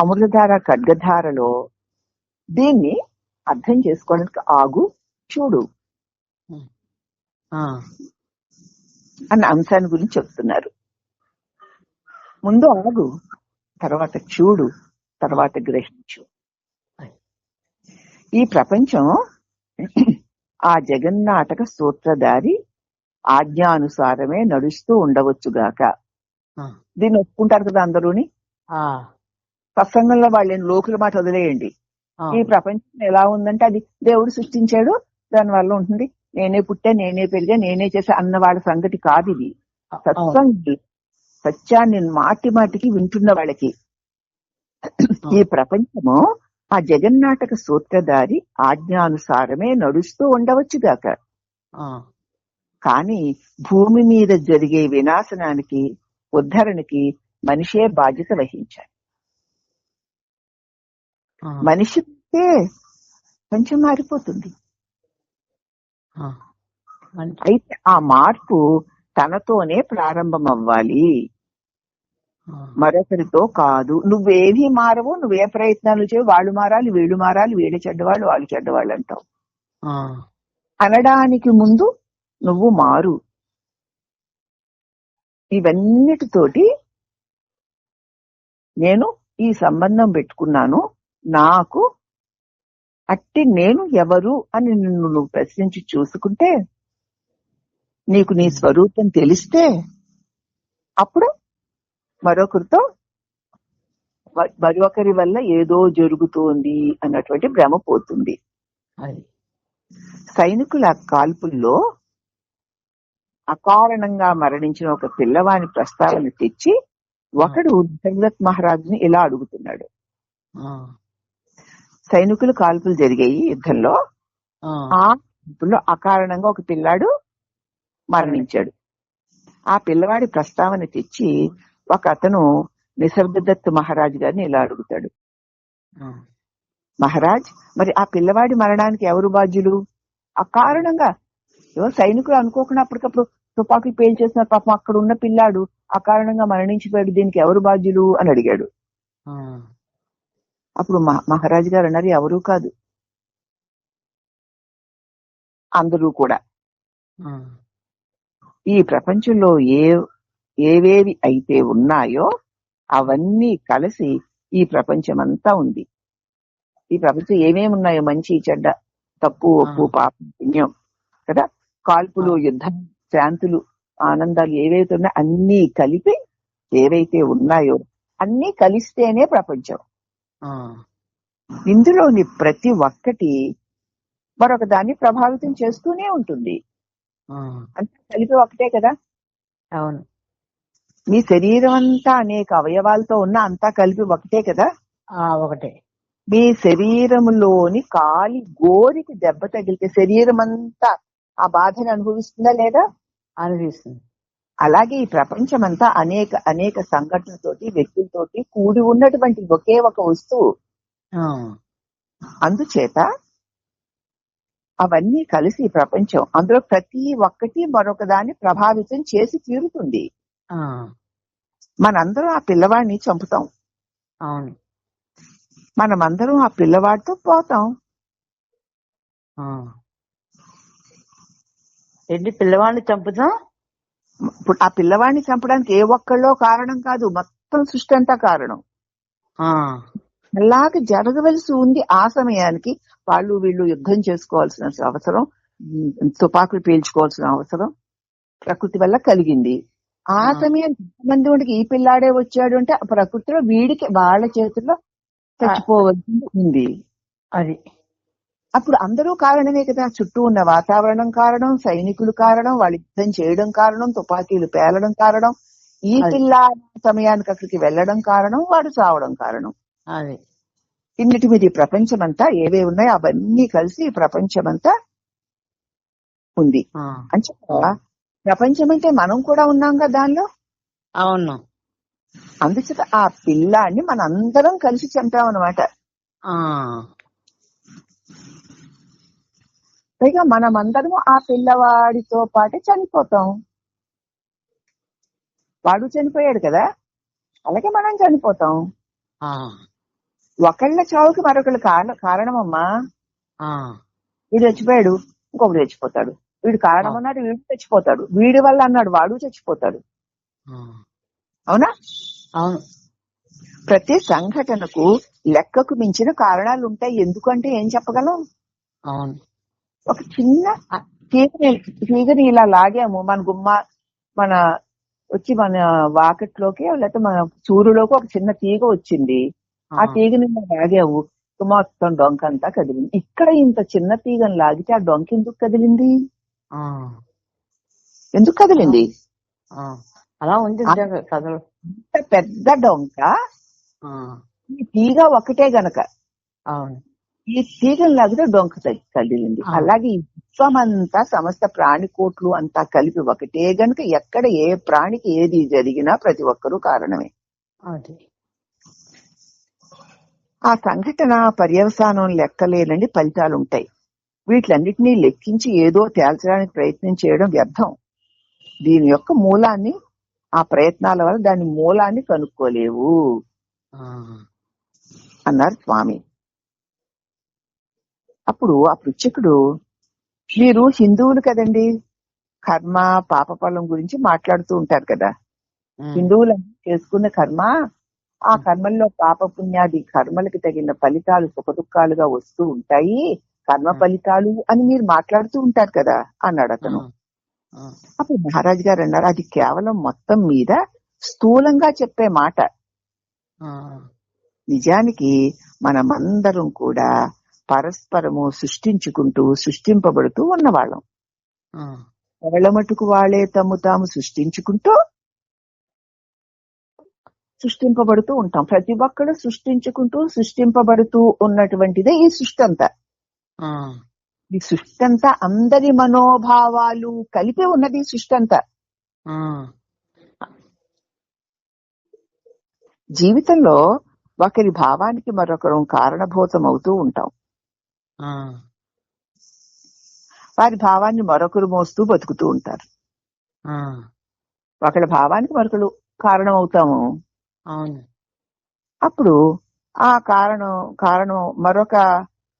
అమృతధార ఖడ్గధారలో దీన్ని అర్థం చేసుకోవడానికి ఆగు చూడు అన్న అంశాన్ని గురించి చెప్తున్నారు. ముందు ఆగు, తర్వాత చూడు, తర్వాత గ్రహించు. ఈ ప్రపంచం ఆ జగన్నాటక సూత్రధారి ఆజ్ఞానుసారమే నడుస్తూ ఉండవచ్చుగాక. దీన్ని ఒప్పుకుంటారు కదా అందరూని. సత్సంగంలో వాళ్ళు లోకుల మాట వదిలేయండి. ఈ ప్రపంచం ఎలా ఉందంటే అది దేవుడు సృష్టించాడు, దాని వల్ల ఉంటుంది, నేనే పుట్టా, నేనే పెరిగా, నేనే చేసా అన్న వాళ్ళ సంగతి కాదు ఇది. సత్సంగి సత్యాన్ని మాటి మాటికి వింటున్న వాళ్ళకి ఈ ప్రపంచము ఆ జగన్నాటక సూత్రధారి ఆజ్ఞానుసారమే నడుస్తూ ఉండవచ్చుగాక. కానీ భూమి మీద జరిగే వినాశనానికి, ఉద్ధరణకి మనిషే బాధ్యత వహించాలి. మనిషి కొంచెం మారిపోతుంది. అయితే ఆ మార్పు తనతోనే ప్రారంభం అవ్వాలి, మరొకరితో కాదు. నువ్వేమీ మారవు, నువ్వే ప్రయత్నాలు చేయవు, వాళ్ళు మారాలి, వీళ్ళు మారాలి, వీళ్ళు చెడ్డవాళ్ళు, వాళ్ళు చెడ్డవాళ్ళు అంటావు. అనడానికి ముందు నువ్వు మారు. ఇవన్నిటితోటి నేను ఈ సంబంధం పెట్టుకున్నాను, నాకు అట్టి నేను ఎవరు అని నిన్ను నువ్వు ప్రశ్నించి చూసుకుంటే, నీకు నీ స్వరూపం తెలిస్తే అప్పుడు మరొకరితో మరొకరి వల్ల ఏదో జరుగుతోంది అన్నటువంటి భ్రమ పోతుంది. సైనికుల కాల్పుల్లో అకారణంగా మరణించిన ఒక పిల్లవాని ప్రస్తావన తెచ్చి ఒకడు దశరథ్ మహారాజుని ఇలా అడుగుతున్నాడు. సైనికులు కాల్పులు జరిగాయి యుద్ధంలో, ఆ కాల్పుల్లో అకారణంగా ఒక పిల్లాడు మరణించాడు. ఆ పిల్లవాడి ప్రస్తావన తెచ్చి ఒక అతను నిసర్గదత్ మహారాజు గారిని ఇలా అడుగుతాడు, మహారాజ్, మరి ఆ పిల్లవాడి మరణానికి ఎవరు బాధ్యులు? అకారణంగా సైనికులు అనుకోకుండా అప్పటికప్పుడు తుపాకులు పేల్చేసిన పాపం అక్కడ ఉన్న పిల్లాడు అకారణంగా మరణించిపోయాడు, దీనికి ఎవరు బాధ్యులు అని అడిగాడు. అప్పుడు మహారాజు గారు అన్నారు, ఎవరూ కాదు, అందరూ కూడా. ఈ ప్రపంచంలో ఏవేవి అయితే ఉన్నాయో అవన్నీ కలిసి ఈ ప్రపంచమంతా ఉంది. ఈ ప్రపంచం ఏమేమి ఉన్నాయో, మంచి చెడ్డ, తప్పు ఒప్పు, పాపం పుణ్యం కదా, కాల్పులు, యుద్ధం, శాంతులు, ఆనందాలు ఏవైతే ఉన్నాయో అన్నీ కలిపి ఏవైతే ఉన్నాయో అన్నీ కలిస్తేనే ప్రపంచం. ఇందులోని ప్రతి ఒక్కటి మరొక దాన్ని ప్రభావితం చేస్తూనే ఉంటుంది. అంతా కలిపి ఒకటే కదా. అవును, మీ శరీరం అంతా అనేక అవయవాలతో ఉన్న అంతా కలిపి ఒకటే కదా. ఒకటే. మీ శరీరంలోని కాలి గోరికి దెబ్బ తగిలితే శరీరం అంతా ఆ బాధని అనుభవిస్తుందా లేదా? అనుభవిస్తుంది. అలాగే ఈ ప్రపంచం అంతా అనేక అనేక సంఘటనలతోటి, వ్యక్తులతోటి కూడి ఉన్నటువంటి ఒకే ఒక వస్తువు. అందుచేత అవన్నీ కలిసి ఈ ప్రపంచం, అందులో ప్రతి ఒక్కటి మరొక దాన్ని ప్రభావితం చేసి తీరుతుంది. మనందరం ఆ పిల్లవాడిని చంపుతాం. అవును, మనమందరం ఆ పిల్లవాడితో పోతాం. ఏంటి పిల్లవాడిని చంపుతాం? ఇప్పుడు ఆ పిల్లవాడిని చంపడానికి ఏ ఒక్కళ్ళో కారణం కాదు, మొత్తం సృష్టి అంతా కారణం. అలాగే జరగవలసి ఉంది. ఆ సమయానికి వాళ్ళు వీళ్ళు యుద్ధం చేసుకోవాల్సిన అవసరం, తుపాకులు పేల్చుకోవాల్సిన అవసరం ప్రకృతి వల్ల కలిగింది. ఆ సమయం మంది ఉండికి ఈ పిల్లాడే వచ్చాడు అంటే ప్రకృతిలో వీడికి వాళ్ళ చేతుల్లో చచ్చిపోవలసి ఉంది. అది అప్పుడు అందరూ కారణమే కదా. చుట్టూ ఉన్న వాతావరణం కారణం, సైనికులు కారణం, వాళ్ళు యుద్ధం చేయడం కారణం, తుపాకీలు పేలడం కారణం, ఈ పిల్ల సమయానికి అక్కడికి వెళ్ళడం కారణం, వాడు చావడం కారణం. అది ఇన్నిటి మీద ఈ ప్రపంచమంతా ఏవే ఉన్నాయో అవన్నీ కలిసి ఈ ప్రపంచమంతా ఉంది. అంటే ప్రపంచం అంటే మనం కూడా ఉన్నాం కదా దానిలో. అవును, అందుచేత ఆ పిల్లాన్ని మనందరం కలిసి చంపామన్నమాట. పైగా మనమందరం ఆ పిల్లవాడితో పాటే చనిపోతాం. వాడు చనిపోయాడు కదా, అలాగే మనం చనిపోతాం. ఒకళ్ళ చావుకి మరొకళ్ళు కారణమమ్మా. ఆ, వీడు చచ్చిపోయాడు, ఇంకొకడు చచ్చిపోతాడు. వీడు కారణం అన్నాడు, వీడు చచ్చిపోతాడు. వీడి వల్ల అన్నాడు, వాడు చచ్చిపోతాడు. ఆ, అవునా? అవును. ప్రతి సంఘటనకు లెక్కకు మించిన కారణాలు ఉంటాయి. ఎందుకంటే ఏం చెప్పగలం? అవును. ఒక చిన్న తీగని ఇలా లాగాము, మన వాకట్లోకి లేకపోతే మన చూరులోకి ఒక చిన్న తీగ వచ్చింది. ఆ తీగని లాగావు, మొత్తం డొంక అంతా కదిలింది. ఇక్కడ ఇంత చిన్న తీగని లాగితే ఆ డొంక ఎందుకు కదిలింది? ఎందుకు కదిలింది? అలా ఉంది కథలు. పెద్ద డొంక, ఈ తీగ ఒకటే గనక ఈ తీగని లాగితే డొంక కదిలింది. అలాగే ఈ విశ్వమంతా సమస్త ప్రాణికోట్లు అంతా కలిపి ఒకటే గనక ఎక్కడ ఏ ప్రాణికి ఏది జరిగినా ప్రతి ఒక్కరూ కారణమే. ఆ సంఘటన పర్యవసానం లెక్కలేనండి ఫలితాలుంటాయి. వీటిలన్నిటినీ లెక్కించి ఏదో తేల్చడానికి ప్రయత్నం చేయడం వ్యర్థం. దీని యొక్క మూలాన్ని, ఆ ప్రయత్నాల వల్ల దాని మూలాన్ని కనుక్కోలేవు అన్నారు స్వామి. అప్పుడు ఆ పృచ్ఛకుడు, మీరు హిందువులు కదండి, కర్మ పాపఫలం గురించి మాట్లాడుతూ ఉంటారు కదా. హిందువులు చేసుకున్న కర్మ, ఆ కర్మల్లో పాప పుణ్యాది కర్మలకి తగిన ఫలితాలు సుఖదుఖాలుగా వస్తూ ఉంటాయి, కర్మ ఫలితాలు అని మీరు మాట్లాడుతూ ఉంటారు కదా అన్నాడు అతను. అప్పుడు మహారాజు గారు అన్నారు, అది కేవలం మొత్తం మీద స్థూలంగా చెప్పే మాట. నిజానికి మనమందరం కూడా పరస్పరము సృష్టింపబడుతూ ఉన్నవాళ్ళం. ఎవళ్ళ మటుకు వాళ్ళే తాము సృష్టించుకుంటూ సృష్టింపబడుతూ ఉంటాం. ప్రతి ఒక్కడు సృష్టింపబడుతూ ఉన్నటువంటిదే ఈ సృష్టి అంతా. ఈ సృష్టి అంతా అందరి మనోభావాలు కలిపి ఉన్నది సృష్టి అంతా. జీవితంలో ఒకరి భావానికి మరొకరు కారణభూతం అవుతూ ఉంటాం. వారి భావాన్ని మరొకరు మోస్తూ బతుకుతూ ఉంటారు. ఒకరి భావానికి మరొకరు కారణం అవుతాము. అప్పుడు ఆ కారణం మరొక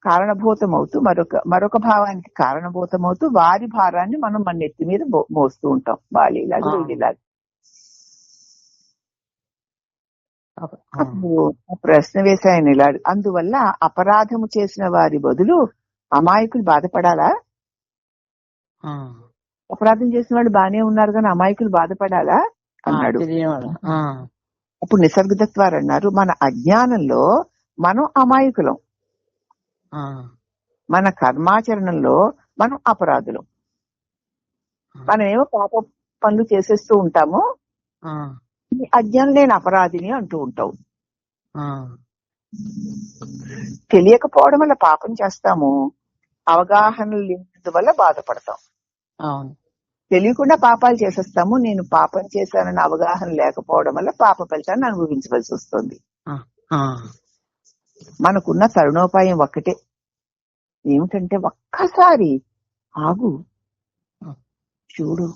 కారణభూతం అవుతూ మరొక భావానికి కారణభూతం అవుతూ వారి భారాన్ని మనం మన నెత్తి మీద మోస్తూ ఉంటాం. వాళ్ళలాగా వీళ్ళలాగా. అప్పుడు ప్రశ్న వేసి ఆయన ఇలా, అందువల్ల అపరాధము చేసిన వారి బదులు అమాయకులు బాధపడాలా? అపరాధం చేసిన వాళ్ళు బానే ఉన్నారు కానీ అమాయకులు బాధపడాలా అన్నాడు. అప్పుడు నిసర్గదత్వారు అన్నారు, మన అజ్ఞానంలో మనం అమాయకులం, మన కర్మాచరణంలో మనం అపరాధులం. మనమేమో పాప పనులు చేసేస్తూ ఉంటాము, అజ్ఞానం లేని అపరాధిని అంటూ ఉంటావు. తెలియకపోవడం వల్ల పాపం చేస్తాము, అవగాహన లేనందువల్ల బాధపడతాం. తెలియకుండా పాపాలు చేసేస్తాము, నేను పాపం చేశానన్న అవగాహన లేకపోవడం వల్ల పాప ఫలితాన్ని అనుభవించవలసి వస్తుంది. మనకున్న తరుణోపాయం ఒక్కటే, ఏమిటంటే ఒక్కసారి ఆగు, చూడు,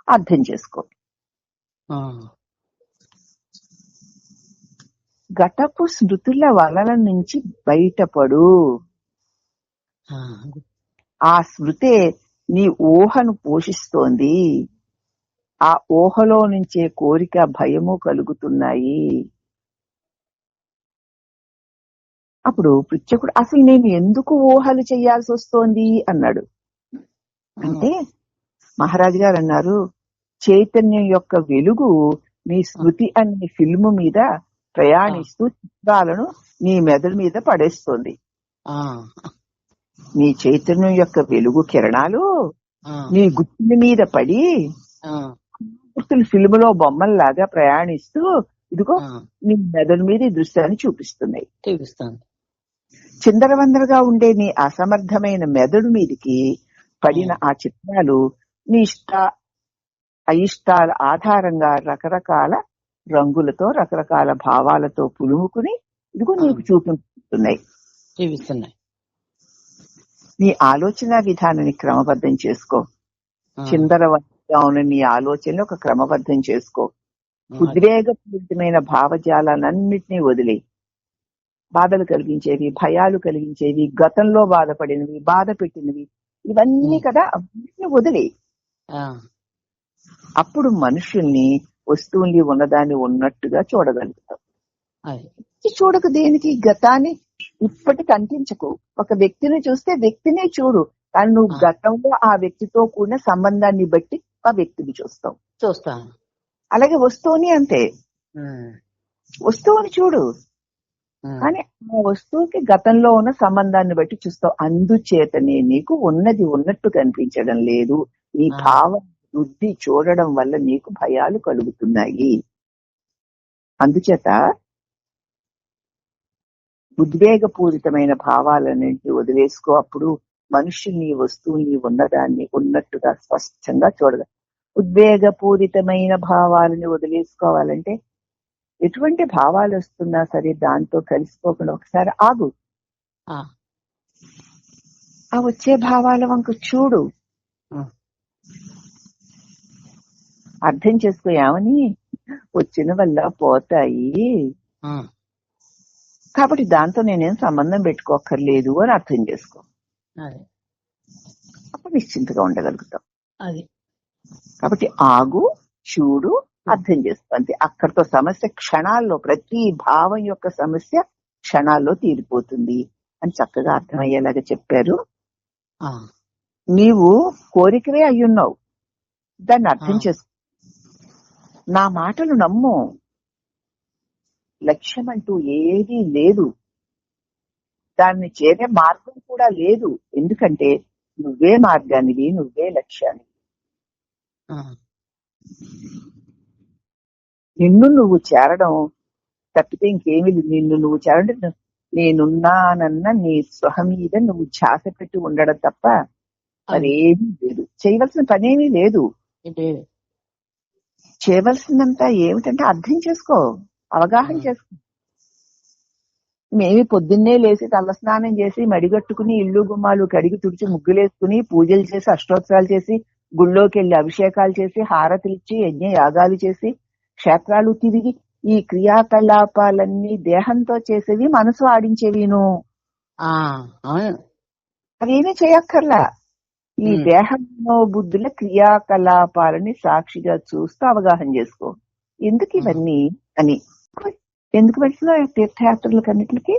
అర్థం చేసుకో. గతపు స్మృతుల వలన నుంచి బయటపడు. ఆ స్మృతే నీ ఊహను పోషిస్తోంది. ఆ ఊహలో నుంచే కోరిక, భయము కలుగుతున్నాయి. అప్పుడు పృచ్ఛకుడు, అసలు నేను ఎందుకు ఊహలు చేయాల్సి వస్తోంది అన్నాడు. అంటే మహారాజు గారు అన్నారు, చైతన్యం యొక్క వెలుగు నీ స్మృతి అనే ఫిల్ము మీద ప్రయాణిస్తూ చిత్రాలను నీ మెదడు మీద పడేస్తోంది. నీ చైతన్యం యొక్క వెలుగు కిరణాలు నీ గుర్తుల మీద పడి గుర్తులు ఫిల్ములో బొమ్మల్లాగా ప్రయాణిస్తూ ఇదిగో నీ మెదడు మీద ఈ దృశ్యాన్ని చూపిస్తున్నాయి. చిందరవందరగా ఉండే నీ అసమర్థమైన మెదడు మీదకి పడిన ఆ చిత్రాలు నీ అయిష్టాల ఆధారంగా రకరకాల రంగులతో, రకరకాల భావాలతో పులుముకుని ఇదిగో నీకు చూపిస్తున్నాయి. నీ ఆలోచన విధానాన్ని క్రమబద్ధం చేసుకో. చిందరవంతంగా ఉన్న నీ ఆలోచనలు ఒక క్రమబద్ధం చేసుకో. ఉద్వేగపూరితమైన భావజాలన్నింటినీ వదిలి బాధలు కలిగించేవి, భయాలు కలిగించేవి, గతంలో బాధపడినవి, బాధ పెట్టినవి, ఇవన్నీ కదా అన్నిటిని వదిలి అప్పుడు మనుషుల్ని వస్తువుల్ని ఉన్నదాన్ని ఉన్నట్టుగా చూడగలుగుతాం. చూడక దేనికి? గతాన్ని ఇప్పటికి అంటించకు. ఒక వ్యక్తిని చూస్తే వ్యక్తినే చూడు, కానీ నువ్వు గతంలో ఆ వ్యక్తితో కూడిన సంబంధాన్ని బట్టి ఆ వ్యక్తిని చూస్తావు. అలాగే వస్తువుని అంతే, వస్తువుని చూడు కానీ ఆ వస్తువుకి గతంలో ఉన్న సంబంధాన్ని బట్టి చూస్తావు. అందుచేతనే నీకు ఉన్నది ఉన్నట్టు కనిపించడం లేదు. నీ భావం బుద్ధి చూడడం వల్ల నీకు భయాలు కలుగుతున్నాయి. అందుచేత ఉద్వేగపూరితమైన భావాలన్నింటినీ వదిలేసుకో. అప్పుడు మనుషుల్ని వస్తువుల్ని ఉన్నదాన్ని ఉన్నట్టుగా స్పష్టంగా చూడగ. ఉద్వేగపూరితమైన భావాలని వదిలేసుకోవాలంటే ఎటువంటి భావాలు వస్తున్నా సరే దాంతో కలిసిపోకుండా ఒకసారి ఆగు. ఆ వచ్చే భావాల వంక చూడు, అర్థం చేసుకో. ఏమని? వచ్చిన వల్ల పోతాయి కాబట్టి దాంతో నేనేం సంబంధం పెట్టుకోక్కర్లేదు అని అర్థం చేసుకో. అప్పుడు నిశ్చింతగా ఉండగలుగుతాం. కాబట్టి ఆగు, చూడు, అర్థం చేసుకో. అంతే. అక్కడితో సమస్య క్షణాల్లో, ప్రతి భావం యొక్క సమస్య క్షణాల్లో తీరిపోతుంది అని చక్కగా అర్థమయ్యేలాగా చెప్పారు. నీవు కోరికవే అయ్యున్నావు, దాన్ని అర్థం చేసుకో. నా మాటలు నమ్ము. లక్ష్యం అంటూ ఏదీ లేదు, దాన్ని చేరే మార్గం కూడా లేదు. ఎందుకంటే నువ్వే మార్గానివి, నువ్వే లక్ష్యానివి. నిన్ను నువ్వు చేరడం తప్పితే ఇంకేమీ లేదు. నిన్ను నువ్వు చేరడం, నేనున్నానన్న నీ స్పృహ మీద నువ్వు ధ్యాస పెట్టి ఉండడం తప్ప మరేమీ లేదు. చేయవలసిన పనేమీ లేదు. చేయవలసిందంతా ఏమిటంటే అర్థం చేసుకో, అవగాహన చేసుకో. మేమి పొద్దున్నే లేచి తలస్నానం చేసి మడిగట్టుకుని ఇల్లు గుమ్మాలు కడిగి తుడిచి ముగ్గులేసుకుని పూజలు చేసి అష్టోత్తరాలు చేసి గుళ్ళోకి వెళ్లి అభిషేకాలు చేసి హారతులిచ్చి యజ్ఞ యాగాలు చేసి క్షేత్రాలు తిరిగి ఈ క్రియాకలాపాలన్నీ దేహంతో చేసేవి, మనసు ఆడించేవిను. అవేమీ చేయక్కర్లా. ఈ దేహంలో బుద్ధుల క్రియాకలాపాలని సాక్షిగా చూస్తూ అవగాహన చేసుకో. ఎందుకు ఇవన్నీ అని. ఎందుకు పెట్టినావు తీర్థయాత్రలకు అన్నిటికి?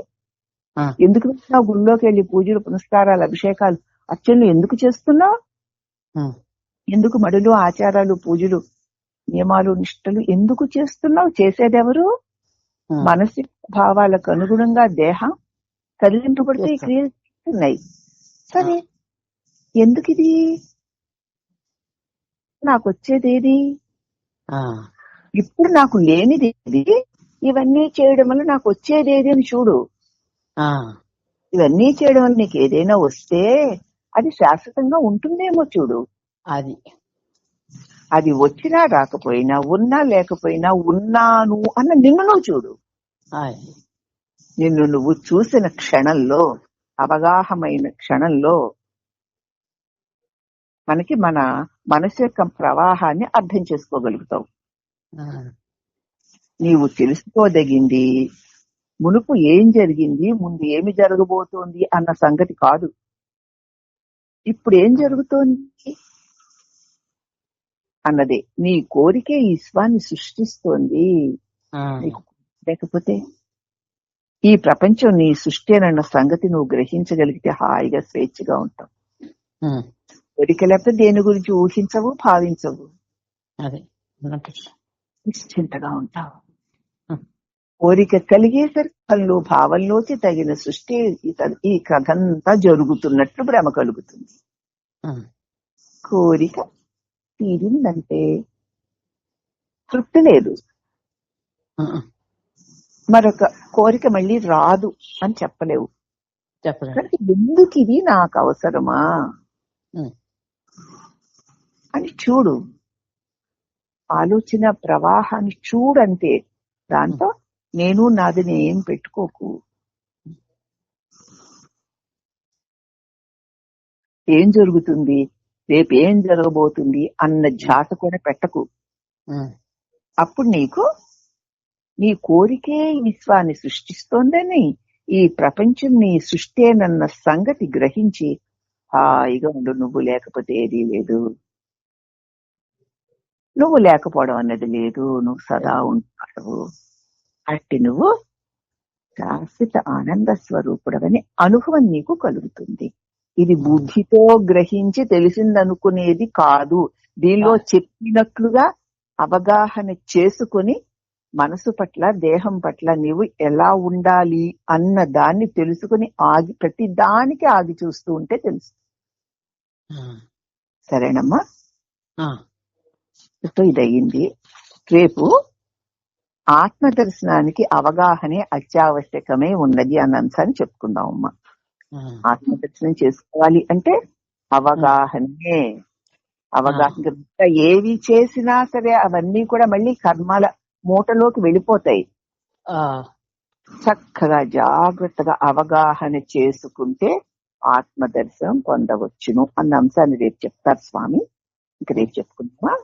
ఎందుకు పెట్టినావు గుళ్ళోకి వెళ్ళి పూజలు పునస్కారాలు అభిషేకాలు అర్చనలు ఎందుకు చేస్తున్నావు? ఎందుకు మడులు ఆచారాలు పూజలు నియమాలు నిష్టలు ఎందుకు చేస్తున్నావు? చేసేదెవరు? మనసు భావాలకు అనుగుణంగా దేహం కదిలింపబడితే ఈ క్రియలు చేస్తున్నాయి. సరే, ఎందుకు ఇది? నాకు వచ్చేదేది? ఇప్పుడు నాకు లేనిది ఏది? ఇవన్నీ చేయడం వల్ల నాకు వచ్చేదేది అని చూడు. ఇవన్నీ చేయడం వల్ల నీకు ఏదైనా వస్తే అది శాశ్వతంగా ఉంటుందేమో చూడు. అది వచ్చినా రాకపోయినా, ఉన్నా లేకపోయినా, ఉన్నాను అన్న నిన్ను నువ్వు చూడు. నిన్ను నువ్వు చూసిన క్షణంలో, అవగాహమైన క్షణంలో మనకి మన మనసు యొక్క ప్రవాహాన్ని అర్థం చేసుకోగలుగుతావు. నీవు తెలుసుకోదగింది మునుపు ఏం జరిగింది, ముందు ఏమి జరగబోతోంది అన్న సంగతి కాదు. ఇప్పుడు ఏం జరుగుతోంది అన్నదే. నీ కోరికే ఈ విశ్వాన్ని సృష్టిస్తోంది. లేకపోతే ఈ ప్రపంచం నీ సృష్టి అన్న సంగతి నువ్వు గ్రహించగలిగితే హాయిగా స్వేచ్ఛగా ఉంటావు. కోరిక లేకపోతే దేని గురించి ఊహించవు, భావించవు, నిశ్చింతగా ఉంటావు. కోరిక కలిగేసరికి పనులు భావంలోకి తగిన సృష్టి ఈ కథంతా జరుగుతున్నట్లు భ్రమ కలుగుతుంది. కోరిక తీరిందంటే తృప్తి లేదు, మరొక కోరిక మళ్ళీ రాదు అని చెప్పలేవు. ఎందుకు ఇది నాకు అవసరమా అని చూడు. ఆలోచన ప్రవాహాన్ని చూడంతే. దాంతో నేను నాదిని ఏం పెట్టుకోకు. ఏం జరుగుతుంది, రేపు ఏం జరగబోతుంది అన్న ధ్యాస కూడా పెట్టకు. అప్పుడు నీకు నీ కోరికే ఈ విశ్వాన్ని సృష్టిస్తోందని, ఈ ప్రపంచం నీ సృష్టేనన్న సంగతి గ్రహించి హాయిగా ఉండు. నువ్వు లేకపోతే ఏదీ లేదు, నువ్వు లేకపోవడం అన్నది లేదు, నువ్వు సదా ఉంటావు. అట్టి నువ్వు శాశ్వత ఆనంద స్వరూపుడవని అనుభవం నీకు కలుగుతుంది. ఇది బుద్ధితో గ్రహించి తెలిసిందనుకునేది కాదు. దీనిలో చెప్పినట్లుగా అవగాహన చేసుకుని మనసు పట్ల దేహం పట్ల నీవు ఎలా ఉండాలి అన్న దాన్ని తెలుసుకుని ఆగి ప్రతి దానికి ఆగి చూస్తూ ఉంటే తెలుసు. సరేనమ్మా? ఇదయ్యింది. రేపు ఆత్మదర్శనానికి అవగాహనే అత్యావశ్యకమే ఉన్నది అన్న అంశాన్ని చెప్పుకుందామమ్మా. ఆత్మదర్శనం చేసుకోవాలి అంటే అవగాహనే. అవగాహన ఏవి చేసినా సరే అవన్నీ కూడా మళ్ళీ కర్మల మూటలోకి వెళ్ళిపోతాయి. చక్కగా జాగ్రత్తగా అవగాహన చేసుకుంటే ఆత్మదర్శనం పొందవచ్చును అన్న అంశాన్ని రేపు చెప్తారు స్వామి. ఇంక రేపు చెప్పుకుందామా?